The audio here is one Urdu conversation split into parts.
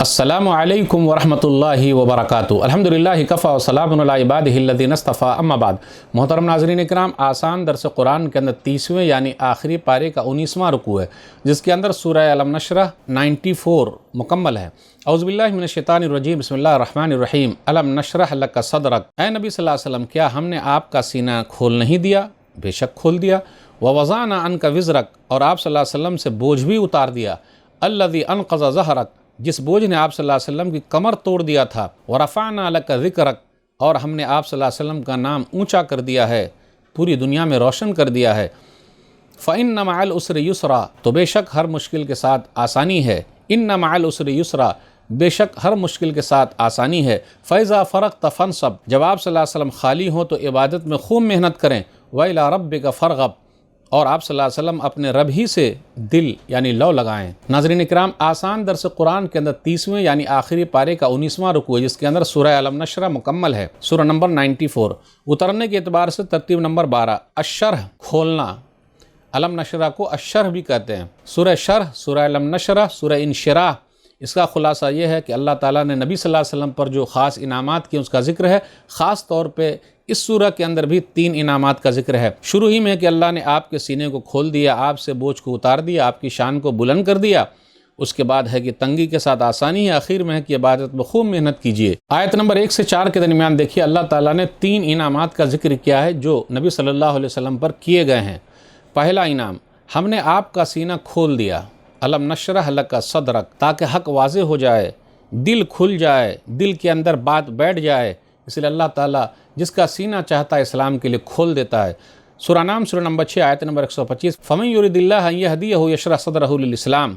السلام علیکم ورحمۃ اللہ وبرکاتہ۔ الحمدللہ کفا وسلام علی عبادہ الذین اصطفیٰ، اما بعد۔ محترم ناظرین کرام، آسان درس قرآن کے اندر 30ویں یعنی آخری پارے کا 19واں رکوع ہے، جس کے اندر سورہ علم نشرح 94 مکمل ہے۔ اعوذ باللہ من الشیطان الرجیم، بسم اللہ الرحمن الرحیم۔ علم نشرح لک صدرک، اے نبی صلی اللہ علیہ وسلم، کیا ہم نے آپ کا سینہ کھول نہیں دیا؟ بے شک کھول دیا۔ ووضعنا عنک وزرک، اور آپ صلی اللہ علیہ وسلم سے بوجھ بھی اتار دیا۔ الذی انقض ظہرک، جس بوجھ نے آپ صلی اللہ علیہ وسلم کی کمر توڑ دیا تھا۔ ورفعنا لک ذکرک، اور ہم نے آپ صلی اللہ علیہ وسلم کا نام اونچا کر دیا ہے، پوری دنیا میں روشن کر دیا ہے۔ فإن مع العسر یسرا، تو بے شک ہر مشکل کے ساتھ آسانی ہے۔ ان مع العسر یسرا، بے شک ہر مشکل کے ساتھ آسانی ہے۔ فإذا فرغت فانصب، جب آپ صلی اللہ علیہ وسلم خالی ہوں تو عبادت میں خوب محنت کریں۔ وإلی ربک فارغب، اور آپ صلی اللہ علیہ وسلم اپنے رب ہی سے دل یعنی لو لگائیں۔ ناظرین اکرام، آسان درس قرآن کے اندر 30ویں یعنی آخری پارے کا 19واں رکوع ہے، جس کے اندر سورہ علم نشرح مکمل ہے، سورہ نمبر 94۔ اترنے کے اعتبار سے ترتیب نمبر 12، الشرح، کھولنا۔ علم نشرح کو الشرح بھی کہتے ہیں۔ سورہ شرح، سورہ علم نشرح، سورہ انشراح، اس کا خلاصہ یہ ہے کہ اللہ تعالیٰ نے نبی صلی اللہ علیہ وسلم پر جو خاص انعامات کی اس کا ذکر ہے۔ خاص طور پہ اس سورہ کے اندر بھی 3 انعامات کا ذکر ہے۔ شروع ہی میں کہ اللہ نے آپ کے سینے کو کھول دیا، آپ سے بوجھ کو اتار دیا، آپ کی شان کو بلند کر دیا۔ اس کے بعد ہے کہ تنگی کے ساتھ آسانی ہے، آخر میں ہے کہ عبادت میں خوب محنت کیجیے۔ آیت نمبر 1 سے 4 کے درمیان دیکھیے، اللہ تعالیٰ نے 3 انعامات کا ذکر کیا ہے جو نبی صلی اللہ علیہ وسلم پر کیے گئے ہیں۔ پہلا انعام، ہم نے آپ کا سینہ کھول دیا، علم نشرح لک صدرک، تاکہ حق واضح ہو جائے، دل کھل جائے، دل کے اندر بات بیٹھ جائے۔ اس لیے اللہ تعالیٰ جس کا سینہ چاہتا ہے اسلام کے لیے کھول دیتا ہے۔ سورہ نام سورہ نمبر 6 آیت نمبر 125، فَمَن يُرِدِ اللَّهَ أَن يَهْدِيَهُ يَشْرَحْ صَدْرَهُ لِلْإِسْلَامِ،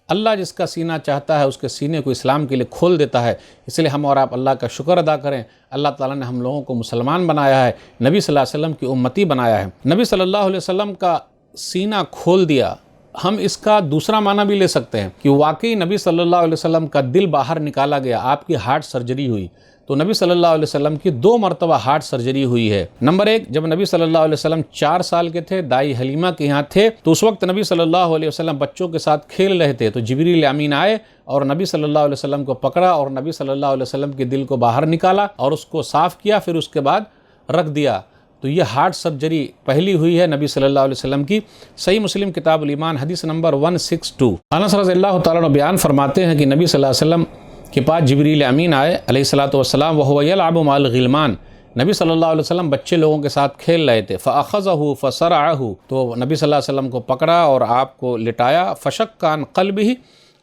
اللہ جس کا سینہ چاہتا ہے اس کے سینے کو اسلام کے لیے کھول دیتا ہے۔ اس لیے ہم اور آپ اللہ کا شکر ادا کریں، اللہ تعالیٰ نے ہم لوگوں کو مسلمان بنایا ہے، نبی صلی اللہ علیہ وسلم کی امتی بنایا ہے۔ نبی صلی اللہ علیہ وسلم کا سینہ کھول دیا، ہم اس کا دوسرا معنی بھی لے سکتے ہیں کہ واقعی نبی صلی اللہ علیہ وسلم کا دل باہر نکالا گیا، آپ کی ہارٹ سرجری ہوئی۔ تو نبی صلی اللہ علیہ وسلم کی 2 مرتبہ ہارٹ سرجری ہوئی ہے۔ نمبر 1، جب نبی صلی اللہ علیہ وسلم 4 سال کے تھے، دائی حلیمہ کے یہاں تھے، تو اس وقت نبی صلی اللہ علیہ وسلم بچوں کے ساتھ کھیل رہے تھے، تو جبریل امین آئے اور نبی صلی اللہ علیہ وسلم کو پکڑا اور نبی صلی اللہ علیہ وسلم کے دل کو باہر نکالا اور اس کو صاف کیا، پھر اس کے بعد رکھ دیا۔ تو یہ ہارٹ سرجری پہلی ہوئی ہے نبی صلی اللہ علیہ وسلم کی۔ صحیح مسلم کتاب الایمان حدیث نمبر 162، انس رضی اللہ تعالیٰ عنہ بیان فرماتے ہیں کہ نبی صلی اللہ علیہ وسلم کے پاس جبریل امین آئے علیہ الصلوۃ والسلام، وهو يلعب مع الغلمان، نبی صلی اللہ علیہ وسلم بچے لوگوں کے ساتھ کھیل رہے تھے۔ فأخذه فصرعه، تو نبی صلی اللہ علیہ وسلم کو پکڑا اور آپ کو لٹایا۔ فشق عن قلبه،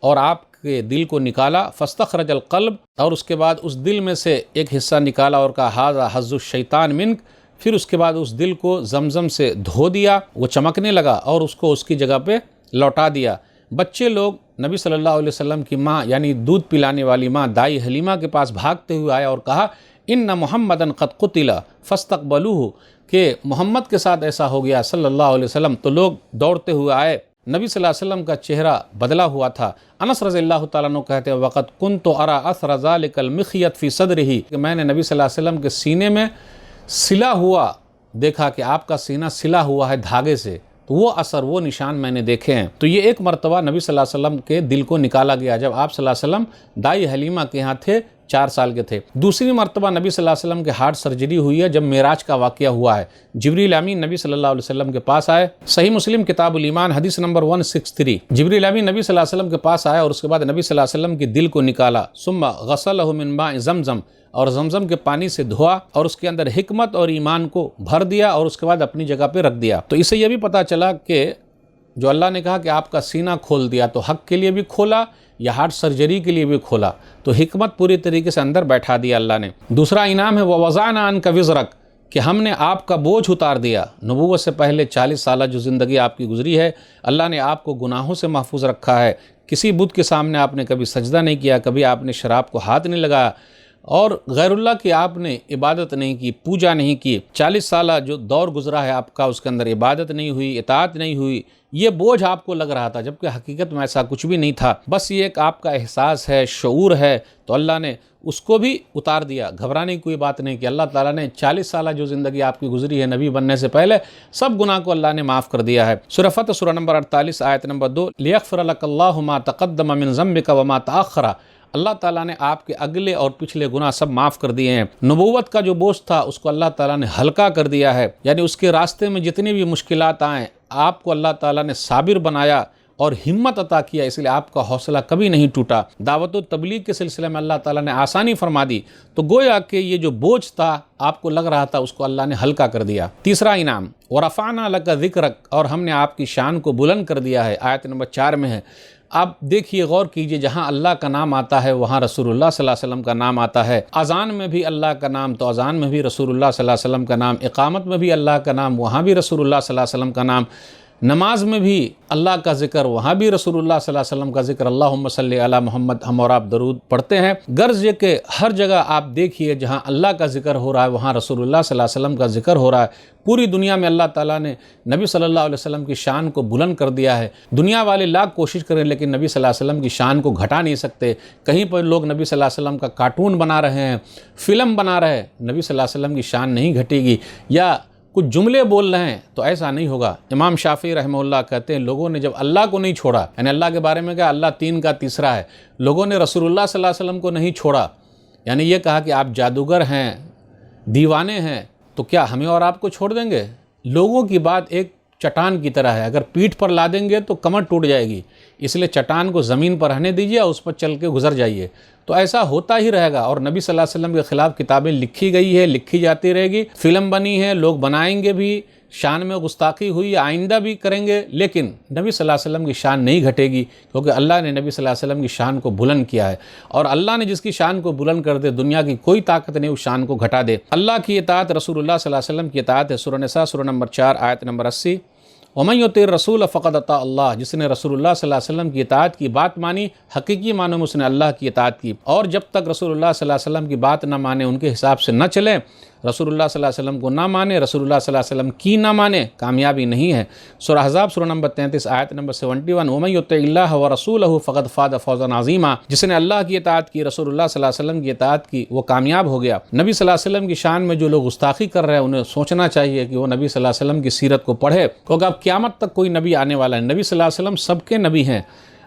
اور آپ کے دل کو نکالا۔ فاستخرج القلب، اور اس کے بعد اس دل میں سے ایک حصہ نکالا اور کہا ھذا حظ الشیطان منک، پھر اس کے بعد اس دل کو زمزم سے دھو دیا، وہ چمکنے لگا اور اس کو اس کی جگہ پہ لوٹا دیا۔ بچے لوگ نبی صلی اللہ علیہ وسلم کی ماں یعنی دودھ پلانے والی ماں دائی حلیمہ کے پاس بھاگتے ہوئے آیا اور کہا ان محمدًا قد قتل فاستقبلوه، کہ محمد کے ساتھ ایسا ہو گیا صلی اللہ علیہ وسلم۔ تو لوگ دوڑتے ہوئے آئے، نبی صلی اللہ علیہ وسلم کا چہرہ بدلا ہوا تھا۔ انس رضی اللہ تعالیٰ عنہ کہتے ہیں وقت كنت ارى اثر ذلك المخيط في صدره، کہ میں نے نبی صلی اللہ علیہ وسلم کے سینے میں سلا ہوا دیکھا، کہ آپ کا سینہ سلا ہوا ہے دھاگے سے، تو وہ اثر، وہ نشان میں نے دیکھے ہیں۔ تو یہ ایک مرتبہ نبی صلی اللہ علیہ وسلم کے دل کو نکالا گیا جب آپ صلی اللہ علیہ وسلم دائی حلیمہ کے ہاں تھے، 4 سال کے تھے۔ دوسری مرتبہ نبی صلی اللہ علیہ وسلم کے ہارٹ سرجری ہوئی ہے جب معراج کا واقعہ ہوا ہے۔ جبریل امین نبی صلی اللہ علیہ وسلم کے پاس آئے، صحیح مسلم کتاب الایمان حدیث نمبر 163، جبریل امین نبی صلی اللہ علیہ وسلم کے پاس آئے اور اس کے بعد نبی صلی اللہ علیہ وسلم کے دل کو نکالا۔ ثم غسلہ من ماء زمزم، اور زمزم کے پانی سے دھوا اور اس کے اندر حکمت اور ایمان کو بھر دیا اور اس کے بعد اپنی جگہ پہ رکھ دیا۔ تو اسے یہ بھی پتہ چلا کہ جو اللہ نے کہا کہ آپ کا سینہ کھول دیا، تو حق کے لیے بھی کھولا یا ہارٹ سرجری کے لیے بھی کھولا، تو حکمت پوری طریقے سے اندر بیٹھا دیا اللہ نے۔ دوسرا انعام ہے ووضعنا عنک وزرک، کہ ہم نے آپ کا بوجھ اتار دیا۔ نبوت سے پہلے 40 سالہ جو زندگی آپ کی گزری ہے، اللہ نے آپ کو گناہوں سے محفوظ رکھا ہے۔ کسی بت کے سامنے آپ نے کبھی سجدہ نہیں کیا، کبھی آپ نے شراب کو ہاتھ نہیں لگایا، اور غیر اللہ کی آپ نے عبادت نہیں کی، پوجا نہیں کی۔ 40 سالہ جو دور گزرا ہے آپ کا، اس کے اندر عبادت نہیں ہوئی، اطاعت نہیں ہوئی، یہ بوجھ آپ کو لگ رہا تھا، جبکہ حقیقت میں ایسا کچھ بھی نہیں تھا، بس یہ ایک آپ کا احساس ہے، شعور ہے، تو اللہ نے اس کو بھی اتار دیا۔ گھبرانے کی کوئی بات نہیں کہ اللہ تعالیٰ نے 40 سالہ جو زندگی آپ کی گزری ہے نبی بننے سے پہلے، سب گناہ کو اللہ نے معاف کر دیا ہے۔ سورہ فتح سورہ نمبر 48 آیت نمبر 2، لِيَغْفِرَ لَكَ اللَّهُ مَا تَقَدَّمَ مِن ذَنبِكَ وَمَا تَأَخَّرَ، اللہ تعالیٰ نے آپ کے اگلے اور پچھلے گناہ سب معاف کر دیے ہیں۔ نبوت کا جو بوجھ تھا اس کو اللہ تعالیٰ نے ہلکا کر دیا ہے، یعنی اس کے راستے میں جتنی بھی مشکلات آئیں آپ کو اللہ تعالیٰ نے صابر بنایا اور ہمت عطا کیا، اس لیے آپ کا حوصلہ کبھی نہیں ٹوٹا۔ دعوت و تبلیغ کے سلسلے میں اللہ تعالیٰ نے آسانی فرما دی، تو گویا کہ یہ جو بوجھ تھا آپ کو لگ رہا تھا اس کو اللہ نے ہلکا کر دیا۔ تیسرا انعام وَرَفَعْنَا لَكَ ذِكْرَكَ، اور ہم نے آپ کی شان کو بلند کر دیا ہے، آیت نمبر 4 میں ہے۔ آپ دیکھیے غور کیجئے، جہاں اللہ کا نام آتا ہے وہاں رسول اللہ صلی اللہ علیہ وسلم کا نام آتا ہے۔ اذان میں بھی اللہ کا نام تو اذان میں بھی رسول اللہ صلی اللہ علیہ وسلم کا نام، اقامت میں بھی اللہ کا نام وہاں بھی رسول اللہ صلی اللہ علیہ وسلم کا نام، نماز میں بھی اللہ کا ذکر وہاں بھی رسول اللہ صلی اللہ علیہ وسلم کا ذکر، اللہم صلی علی محمد، ہم اور آپ درود پڑھتے ہیں۔ غرض یہ کہ ہر جگہ آپ دیکھیے جہاں اللہ کا ذکر ہو رہا ہے وہاں رسول اللہ صلی اللہ علیہ وسلم کا ذکر ہو رہا ہے۔ پوری دنیا میں اللہ تعالیٰ نے نبی صلی اللہ علیہ وسلم کی شان کو بلند کر دیا ہے۔ دنیا والے لاکھ کوشش کریں لیکن نبی صلی اللہ علیہ وسلم کی شان کو گھٹا نہیں سکتے۔ کہیں پر لوگ نبی صلی اللہ علیہ وسلم کا کارٹون بنا رہے ہیں، فلم بنا رہے ہیں، نبی صلی اللہ علیہ وسلم کی شان نہیں گھٹے گی، یا کچھ جملے بول رہے ہیں تو ایسا نہیں ہوگا۔ امام شافعی رحمہ اللہ کہتے ہیں لوگوں نے جب اللہ کو نہیں چھوڑا، یعنی اللہ کے بارے میں کہا اللہ 3 کا تیسرا ہے، لوگوں نے رسول اللہ صلی اللہ علیہ وسلم کو نہیں چھوڑا، یعنی یہ کہا کہ آپ جادوگر ہیں، دیوانے ہیں، تو کیا ہمیں اور آپ کو چھوڑ دیں گے؟ لوگوں کی بات ایک چٹان کی طرح ہے، اگر پیٹھ پر لا دیں گے تو کمر ٹوٹ جائے گی، اس لیے چٹان کو زمین پر رہنے دیجیے اور اس پر چل کے گزر جائیے، تو ایسا ہوتا ہی رہے گا۔ اور نبی صلی اللہ علیہ وسلم کے خلاف کتابیں لکھی گئی ہے، لکھی جاتی رہے گی، فلم بنی ہے، لوگ بنائیں گے بھی، شان میں گستاخی ہوئی آئندہ بھی کریں گے، لیکن نبی صلی اللہ علیہ وسلم کی شان نہیں گھٹے گی، کیونکہ اللہ نے نبی صلی اللہ علیہ وسلم کی شان کو بلند کیا ہے، اور اللہ نے جس کی شان کو بلند کر دے دنیا کی کوئی طاقت نہیں اس شان کو گھٹا دے۔ اللہ کی اطاعت، رسول اللہ صلی اللہ علیہ وسلم کی اطاعت ہے۔ سورہ نساء سورہ نمبر 4 آیت نمبر 80، وَمَن يُطِعِ الرَّسُولَ فَقَدْ أَطَاعَ اللَّهَ، جس نے رسول اللہ صلی اللہ علیہ وسلم کی اطاعت کی، بات مانی، حقیقی معنوں میں اس نے اللہ کی اطاعت کی، اور جب تک رسول اللہ صلی اللہ علیہ وسلم کی بات نہ مانے، ان کے حساب سے نہ چلیں، رسول اللہ صلی اللہ علیہ وسلم کو نہ مانے، رسول اللہ صلی اللہ علیہ وسلم کی نہ مانے، کامیابی نہیں ہے۔ سورہ احزاب سورہ نمبر 33 آیت نمبر 71، وَمَن يُطِعِ اللَّهَ وَرَسُولَهُ فَقَدْ فَازَ فَوْزًا عَظِيمًا، جس نے اللہ کی اطاعت کی، رسول اللہ صلی اللہ علیہ وسلم کی اطاعت کی، وہ کامیاب ہو گیا۔ نبی صلی اللہ علیہ وسلم کی شان میں جو لوگ گستاخی کر رہے ہیں انہیں سوچنا چاہیے کہ وہ نبی صلی اللہ علیہ وسلم کی سیرت کو پڑھے، کیونکہ اب قیامت تک کوئی نبی آنے والا ہے، نبی صلی اللہ علیہ وسلم سب کے نبی ہیں۔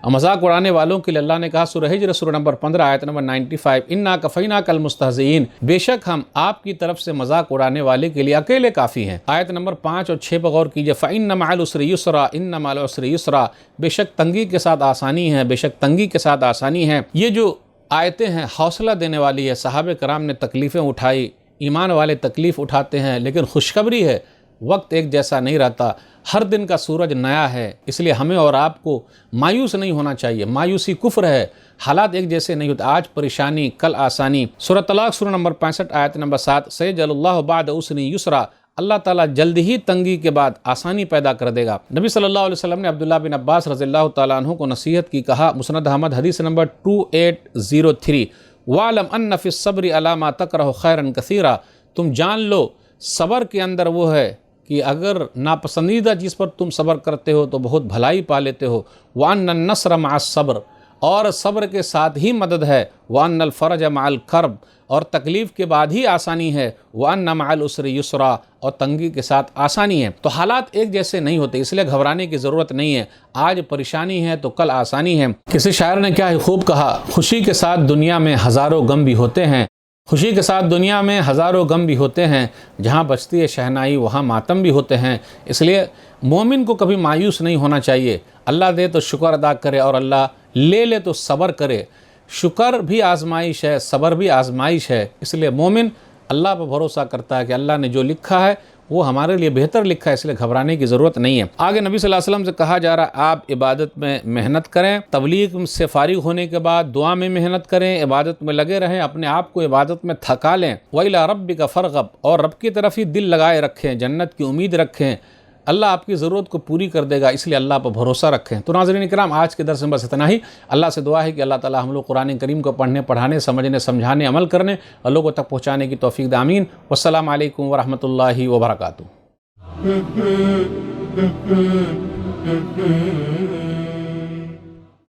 مذاق اڑانے والوں کے لیے اللہ نے کہا سورہ ہجر سورہ نمبر 15 آیت نمبر 95، اِنَّا كَفَيْنَاكَ الْمُسْتَهْزِئِينَ، بے شک ہم آپ کی طرف سے مذاق اڑانے والے کے لیے اکیلے کافی ہیں۔ آیت نمبر 5 اور 6 پر غور کیجئے، فَإِنَّ مَعَ الْعُسْرِ يُسْرًا إِنَّ مَعَ الْعُسْرِ يُسْرًا، بے شک تنگی کے ساتھ آسانی ہے، بے شک تنگی کے ساتھ آسانی ہے۔ یہ جو آیتیں ہیں حوصلہ دینے والی ہے، صحابہ کرام نے تکلیفیں اٹھائی، ایمان والے تکلیف اٹھاتے ہیں، لیکن خوشخبری ہے وقت ایک جیسا نہیں رہتا، ہر دن کا سورج نیا ہے، اس لیے ہمیں اور آپ کو مایوس نہیں ہونا چاہیے، مایوسی کفر ہے، حالات ایک جیسے نہیں ہوتے، آج پریشانی کل آسانی۔ سورہ طلاق سورہ نمبر 65 آیت نمبر 7، سَيَجْعَلُ اللَّهُ بَعْدَ عُسْرٍ يُسْرًا، اللہ تعالیٰ جلد ہی تنگی کے بعد آسانی پیدا کر دے گا۔ نبی صلی اللہ علیہ وسلم نے عبداللہ بن عباس رضی اللہ تعالیٰ عنہ کو نصیحت کی، کہا مسند احمد حدیث نمبر 2803، وَعْلَمْ أَنَّ فِي الصَّبْرِ عَلَىٰ مَا تَكْرَهُ خَيْرًا كَثِيرًا، تم جان لو صبر کے اندر وہ ہے کہ اگر ناپسندیدہ چیز پر تم صبر کرتے ہو تو بہت بھلائی پا لیتے ہو، وَأَنَّ النَّصْرَ مَعَ الصَّبْرِ، اور صبر کے ساتھ ہی مدد ہے، وَأَنَّ الْفَرَجَ مَعَ الْكَرْبِ، اور تکلیف کے بعد ہی آسانی ہے، وَأَنَّ مَعَ الْعُسْرِ يُسْرًا، اور تنگی کے ساتھ آسانی ہے۔ تو حالات ایک جیسے نہیں ہوتے، اس لیے گھبرانے کی ضرورت نہیں ہے، آج پریشانی ہے تو کل آسانی ہے۔ کسی شاعر نے کیا خوب کہا، خوشی کے ساتھ دنیا میں ہزاروں غم بھی ہوتے ہیں، خوشی کے ساتھ دنیا میں ہزاروں غم بھی ہوتے ہیں، جہاں بجتی ہے شہنائی وہاں ماتم بھی ہوتے ہیں، اس لیے مومن کو کبھی مایوس نہیں ہونا چاہیے، اللہ دے تو شکر ادا کرے اور اللہ لے تو صبر کرے، شکر بھی آزمائش ہے، صبر بھی آزمائش ہے، اس لیے مومن اللہ پر بھروسہ کرتا ہے کہ اللہ نے جو لکھا ہے وہ ہمارے لیے بہتر لکھا ہے، اس لیے گھبرانے کی ضرورت نہیں ہے۔ آگے نبی صلی اللہ علیہ وسلم سے کہا جا رہا ہے آپ عبادت میں محنت کریں، تبلیغ سے فارغ ہونے کے بعد دعا میں محنت کریں، عبادت میں لگے رہیں، اپنے آپ کو عبادت میں تھکا لیں، وَإِلَىٰ رَبِّكَ فَارْغَب، اور رب کی طرف ہی دل لگائے رکھیں، جنت کی امید رکھیں، اللہ آپ کی ضرورت کو پوری کر دے گا، اس لیے اللہ پر بھروسہ رکھیں۔ تو ناظرین کرام، آج کے درس میں بس اتنا ہی۔ اللہ سے دعا ہے کہ اللہ تعالی ہم لوگ قرآن کریم کو پڑھنے، پڑھانے، سمجھنے، سمجھانے، عمل کرنے اور لوگوں تک پہنچانے کی توفیق دے، آمین۔ والسلام علیکم ورحمۃ اللہ وبرکاتہ۔